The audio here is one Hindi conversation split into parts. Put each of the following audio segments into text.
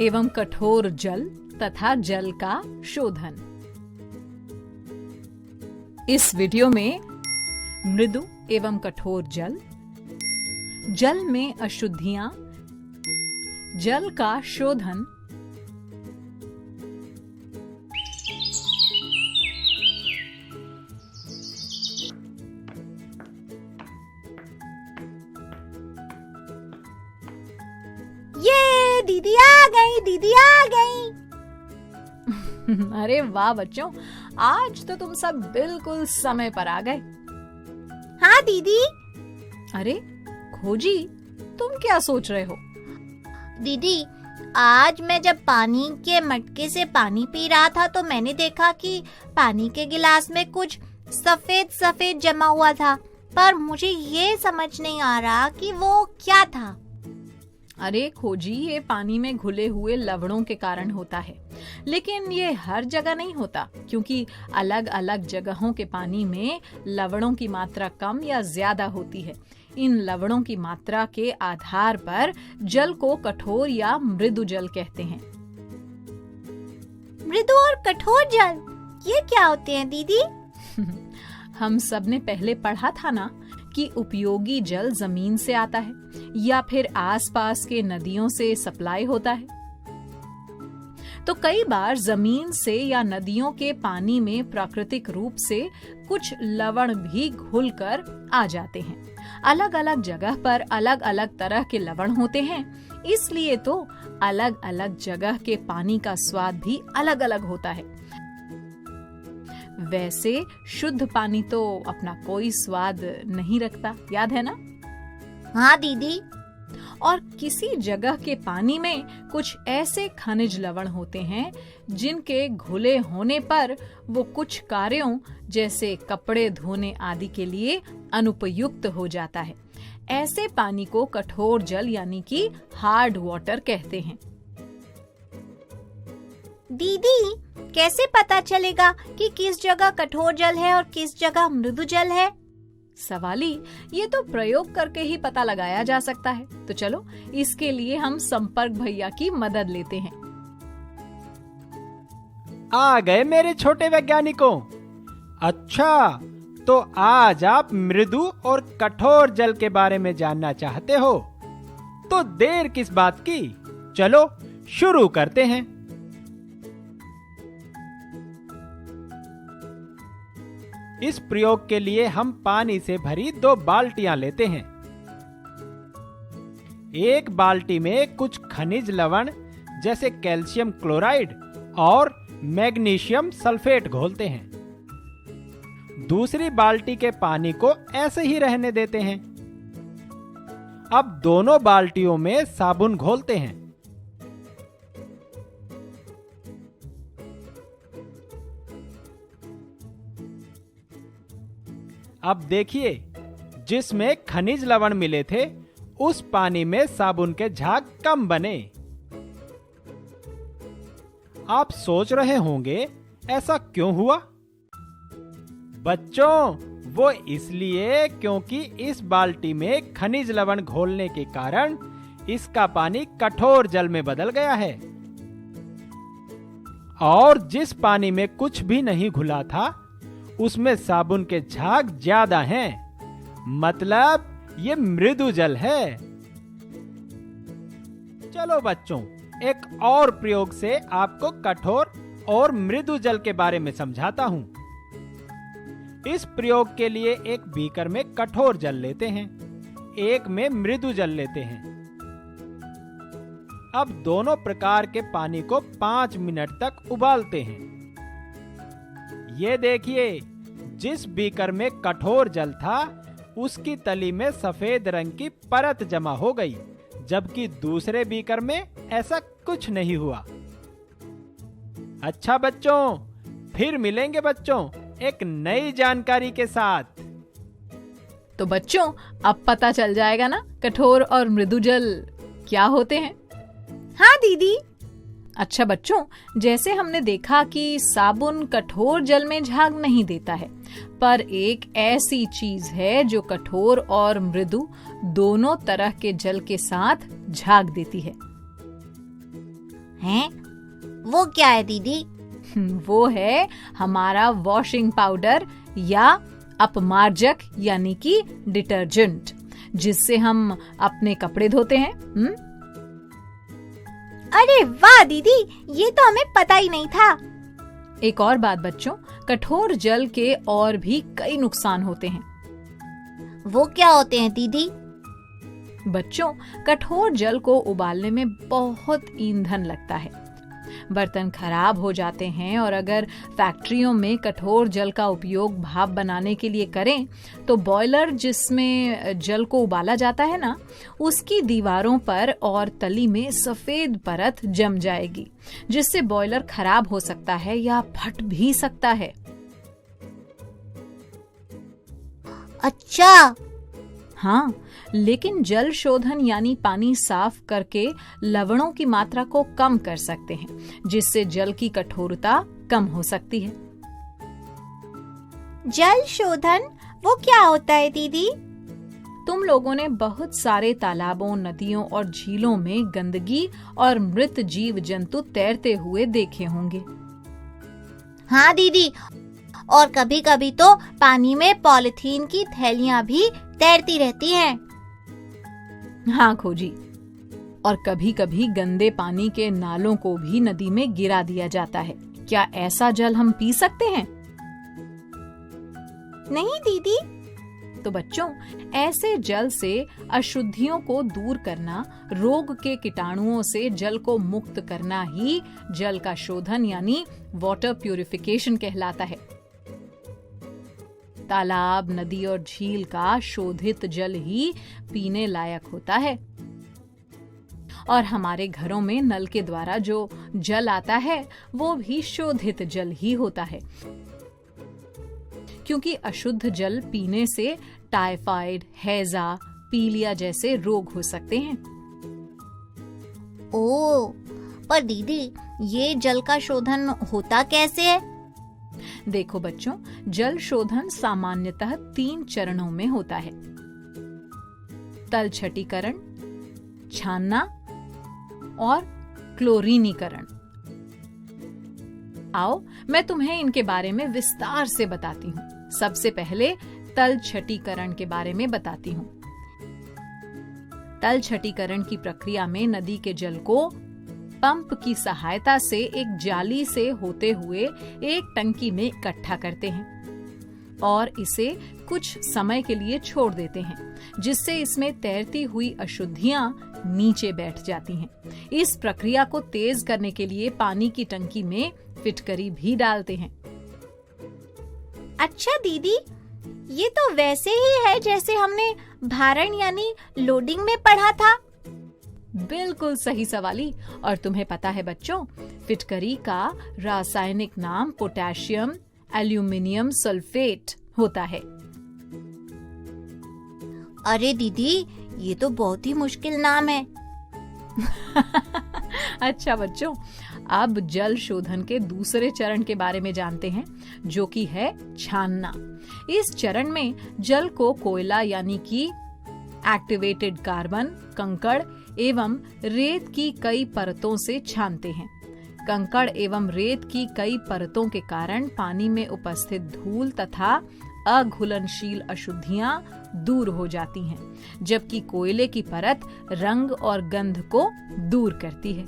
एवं कठोर जल तथा जल का शोधन। इस वीडियो में मृदु एवं कठोर जल, जल में अशुद्धियां, जल का शोधन, ये दीदी आ गई, दीदी आ गई। अरे वाह बच्चों, आज तो तुम सब बिल्कुल समय पर आ गए। हाँ दीदी। अरे खोजी, तुम क्या सोच रहे हो? दीदी, आज मैं जब पानी के मटके से पानी पी रहा था तो मैंने देखा कि पानी के गिलास में कुछ सफेद सफेद जमा हुआ था, पर मुझे ये समझ नहीं आ रहा कि वो क्या था। अरे खोजी, ये पानी में घुले हुए लवणों के कारण होता है, लेकिन ये हर जगह नहीं होता, क्योंकि अलग अलग जगहों के पानी में लवणों की मात्रा कम या ज्यादा होती है। इन लवणों की मात्रा के आधार पर जल को कठोर या मृदु जल कहते हैं। मृदु और कठोर जल, ये क्या होते हैं दीदी? हम सब ने पहले पढ़ा था ना कि उपयोगी जल जमीन से आता है या फिर आसपास के नदियों से सप्लाई होता है। तो कई बार जमीन से या नदियों के पानी में प्राकृतिक रूप से कुछ लवण भी घुलकर आ जाते हैं। अलग अलग जगह पर अलग अलग तरह के लवण होते हैं, इसलिए तो अलग अलग जगह के पानी का स्वाद भी अलग अलग होता है। वैसे शुद्ध पानी तो अपना कोई स्वाद नहीं रखता, याद है ना? हाँ दीदी। और किसी जगह के पानी में कुछ ऐसे खनिज लवण होते हैं जिनके घुले होने पर वो कुछ कार्यों जैसे कपड़े धोने आदि के लिए अनुपयुक्त हो जाता है। ऐसे पानी को कठोर जल यानी कि हार्ड वाटर कहते हैं। दीदी, कैसे पता चलेगा कि किस जगह कठोर जल है और किस जगह मृदु जल है? सवाली, ये तो प्रयोग करके ही पता लगाया जा सकता है। तो चलो, इसके लिए हम संपर्क भैया की मदद लेते हैं। आ गए मेरे छोटे वैज्ञानिकों। अच्छा, तो आज आप मृदु और कठोर जल के बारे में जानना चाहते हो, तो देर किस बात की, चलो शुरू करते हैं। इस प्रयोग के लिए हम पानी से भरी 2 बाल्टियां लेते हैं। एक बाल्टी में कुछ खनिज लवण जैसे कैल्शियम क्लोराइड और मैग्नीशियम सल्फेट घोलते हैं। दूसरी बाल्टी के पानी को ऐसे ही रहने देते हैं। अब दोनों बाल्टियों में साबुन घोलते हैं। अब देखिए, जिसमें खनिज लवण मिले थे उस पानी में साबुन के झाग कम बने। आप सोच रहे होंगे ऐसा क्यों हुआ? बच्चों, वो इसलिए क्योंकि इस बाल्टी में खनिज लवण घोलने के कारण इसका पानी कठोर जल में बदल गया है। और जिस पानी में कुछ भी नहीं घुला था उसमें साबुन के झाग ज्यादा हैं, मतलब ये मृदु जल है। चलो बच्चों, एक और प्रयोग से आपको कठोर और मृदु जल के बारे में समझाता हूं। इस प्रयोग के लिए एक बीकर में कठोर जल लेते हैं, एक में मृदु जल लेते हैं। अब दोनों प्रकार के पानी को 5 मिनट तक उबालते हैं। ये देखिए, जिस बीकर में कठोर जल था उसकी तली में सफेद रंग की परत जमा हो गई, जबकि दूसरे बीकर में ऐसा कुछ नहीं हुआ। अच्छा बच्चों, फिर मिलेंगे बच्चों एक नई जानकारी के साथ। तो बच्चों, अब पता चल जाएगा ना कठोर और मृदु जल क्या होते हैं? हाँ दीदी। अच्छा बच्चों, जैसे हमने देखा कि साबुन कठोर जल में झाग नहीं देता है, पर एक ऐसी चीज है जो कठोर और मृदु दोनों तरह के जल के साथ झाग देती है। हैं? वो क्या है दीदी? वो है हमारा वॉशिंग पाउडर या अपमार्जक यानी कि डिटर्जेंट, जिससे हम अपने कपड़े धोते हैं। अरे वाह दीदी, ये तो हमें पता ही नहीं था। एक और बात बच्चों, कठोर जल के और भी कई नुकसान होते हैं। वो क्या होते हैं दीदी? बच्चों, कठोर जल को उबालने में बहुत ईंधन लगता है, बर्तन खराब हो जाते हैं, और अगर फैक्ट्रियों में कठोर जल का उपयोग भाप बनाने के लिए करें तो बॉयलर जिसमें जल को उबाला जाता है ना, उसकी दीवारों पर और तली में सफेद परत जम जाएगी, जिससे बॉयलर खराब हो सकता है या फट भी सकता है। अच्छा। हाँ, लेकिन जल शोधन यानी पानी साफ करके लवणों की मात्रा को कम कर सकते हैं, जिससे जल की कठोरता कम हो सकती है। जल शोधन वो क्या होता है दीदी? तुम लोगों ने बहुत सारे तालाबों, नदियों और झीलों में गंदगी और मृत जीव जंतु तैरते हुए देखे होंगे। हाँ दीदी, और कभी कभी तो पानी में पॉलिथीन की थैलियां भी तैरती रहती हैं। हाँ खोजी, और कभी कभी गंदे पानी के नालों को भी नदी में गिरा दिया जाता है। क्या ऐसा जल हम पी सकते हैं? नहीं दीदी। तो बच्चों, ऐसे जल से अशुद्धियों को दूर करना, रोग के कीटाणुओं से जल को मुक्त करना ही जल का शोधन यानी वाटर प्यूरिफिकेशन कहलाता है। तालाब, नदी और झील का शोधित जल ही पीने लायक होता है, और हमारे घरों में नल के द्वारा जो जल आता है वो भी शोधित जल ही होता है, क्योंकि अशुद्ध जल पीने से टाइफाइड, हैजा, पीलिया जैसे रोग हो सकते हैं। ओह, पर दीदी ये जल का शोधन होता कैसे है? देखो बच्चों, जल शोधन सामान्यतः 3 चरणों में होता है: तलछटीकरण, छानना और क्लोरीनीकरण। आओ मैं तुम्हें इनके बारे में विस्तार से बताती हूँ। सबसे पहले तलछटीकरण के बारे में बताती हूँ। तलछटीकरण की प्रक्रिया में नदी के जल को पंप की सहायता से एक जाली से होते हुए एक टंकी में इकट्ठा करते हैं और इसे कुछ समय के लिए छोड़ देते हैं, जिससे इसमें तैरती हुई अशुद्धियां नीचे बैठ जाती हैं। इस प्रक्रिया को तेज करने के लिए पानी की टंकी में फिटकरी भी डालते हैं। अच्छा दीदी, ये तो वैसे ही है जैसे हमने भारण यानी लोडिंग में पढ़ा था। बिल्कुल सही सवाली। और तुम्हें पता है बच्चों, फिटकरी का रासायनिक नाम पोटेशियम एल्यूमिनियम सल्फेट होता है। अरे दीदी, ये तो बहुत ही मुश्किल नाम है। अच्छा बच्चों, अब जल शोधन के दूसरे चरण के बारे में जानते हैं, जो कि है छानना। इस चरण में जल को कोयला यानी कि एक्टिवेटेड कार्बन, कंकड़ एवं रेत की कई परतों से छानते हैं। कंकड़ एवं रेत की कई परतों के कारण पानी में उपस्थित धूल तथा अघुलनशील अशुद्धियां दूर हो जाती हैं, जबकि कोयले की परत रंग और गंध को दूर करती है।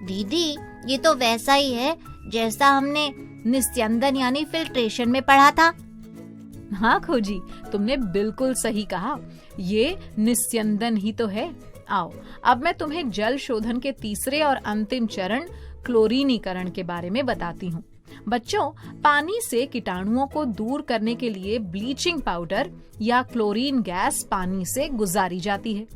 दीदी, ये तो वैसा ही है जैसा हमने निस्यंदन यानी फिल्ट्रेशन में पढ़ा था। हाँ खोजी, तुमने बिल्कुल सही कहा, ये निस्यंदन ही तो है। आओ अब मैं तुम्हें जल शोधन के तीसरे और अंतिम चरण क्लोरीनीकरण के बारे में बताती हूँ। बच्चों, पानी से कीटाणुओं को दूर करने के लिए ब्लीचिंग पाउडर या क्लोरीन गैस पानी से गुजारी जाती है,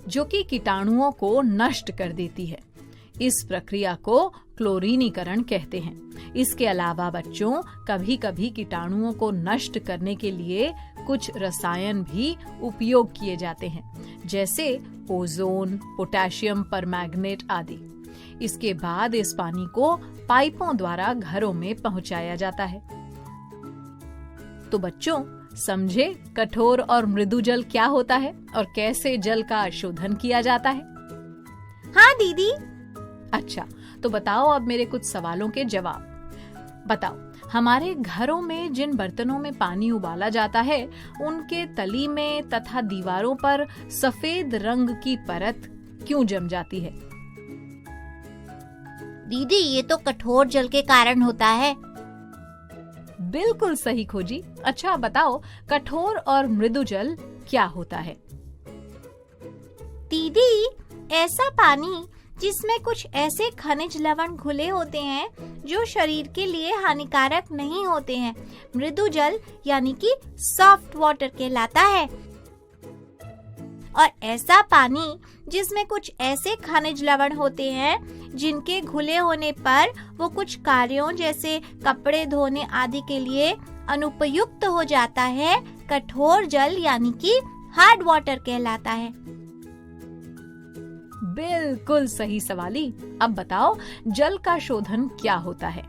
जो कि कीटाणुओं को नष्ट कर देती है। इस प्रक्रिया को क्लोरीनीकरण कहते हैं। इसके अलावा बच्चों, कभी कभी कीटाणुओं को नष्ट करने के लिए कुछ रसायन भी उपयोग किए जाते हैं, जैसे ओजोन, पोटेशियम परमैंगनेट आदि। इसके बाद इस पानी को पाइपों द्वारा घरों में पहुंचाया जाता है। तो बच्चों, समझे कठोर और मृदु जल क्या होता है और कैसे जल का शोधन किया जाता है? हाँ दीदी। अच्छा, तो बताओ अब मेरे कुछ सवालों के जवाब। बताओ, हमारे घरों में जिन बर्तनों में पानी उबाला जाता है उनके तली में तथा दीवारों पर सफेद रंग की परत क्यों जम जाती है? दीदी ये तो कठोर जल के कारण होता है। बिल्कुल सही खोजी। अच्छा बताओ, कठोर और मृदु जल क्या होता है? दीदी ऐसा पानी जिसमें कुछ ऐसे खनिज लवण घुले होते हैं जो शरीर के लिए हानिकारक नहीं होते हैं, मृदु जल यानी कि सॉफ्ट वाटर कहलाता है। और ऐसा पानी जिसमें कुछ ऐसे खनिज लवण होते हैं जिनके घुले होने पर वो कुछ कार्यों जैसे कपड़े धोने आदि के लिए अनुपयुक्त हो जाता है, कठोर जल यानी कि हार्ड वाटर कहलाता है। बिल्कुल सही सवाली। अब बताओ, जल का शोधन क्या होता है?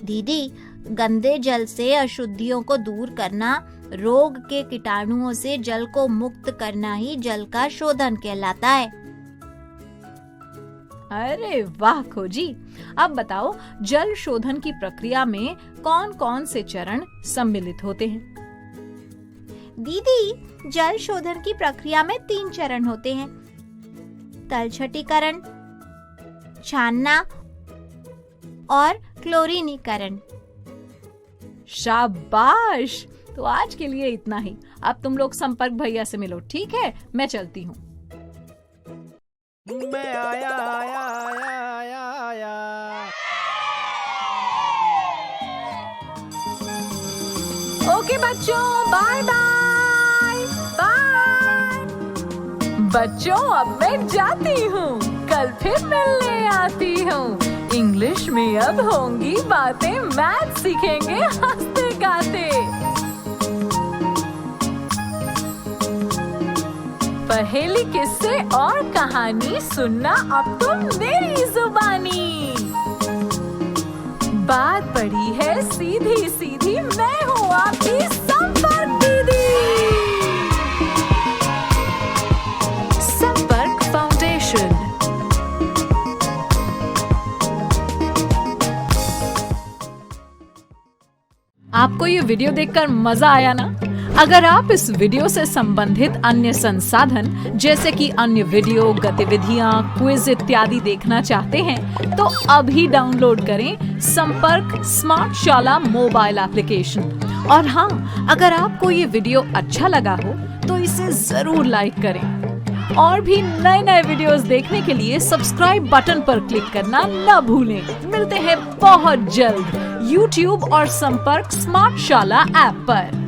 दीदी गंदे जल से अशुद्धियों को दूर करना, रोग के कीटाणुओं से जल को मुक्त करना ही जल का शोधन कहलाता है। अरे वाह खोजी। अब बताओ, जल शोधन की प्रक्रिया में कौन कौन से चरण सम्मिलित होते हैं? दीदी जल शोधन की प्रक्रिया में 3 चरण होते हैं, तलछटीकरण, छानना और क्लोरीनीकरण। शाबाश। तो आज के लिए इतना ही। अब तुम लोग संपर्क भैया से मिलो, ठीक है? मैं चलती हूँ। मैं आया आया आया आया आया। ओके बच्चों, बाय बाय बाय। बच्चों अब मैं जाती हूँ, कल फिर मिलने आती हूँ। इंग्लिश में अब होंगी बातें, मैथ सीखेंगे हंसते गाते। पहेली किस्से और कहानी सुनना अब तुम मेरी जुबानी। बात बड़ी है सीधी सीधी, मैं हूँ आपकी संपर्क दीदी। संपर्क फाउंडेशन। आपको ये वीडियो देखकर मजा आया ना? अगर आप इस वीडियो से संबंधित अन्य संसाधन जैसे कि अन्य वीडियो, गतिविधियां, क्विज इत्यादि देखना चाहते हैं तो अभी डाउनलोड करें संपर्क स्मार्ट शाला मोबाइल एप्लीकेशन। और हाँ, अगर आपको ये वीडियो अच्छा लगा हो तो इसे जरूर लाइक करें। और भी नए नए वीडियोस देखने के लिए सब्सक्राइब बटन पर क्लिक करना न भूलें। मिलते हैं बहुत जल्द YouTube और संपर्क स्मार्ट शाला ऐप पर।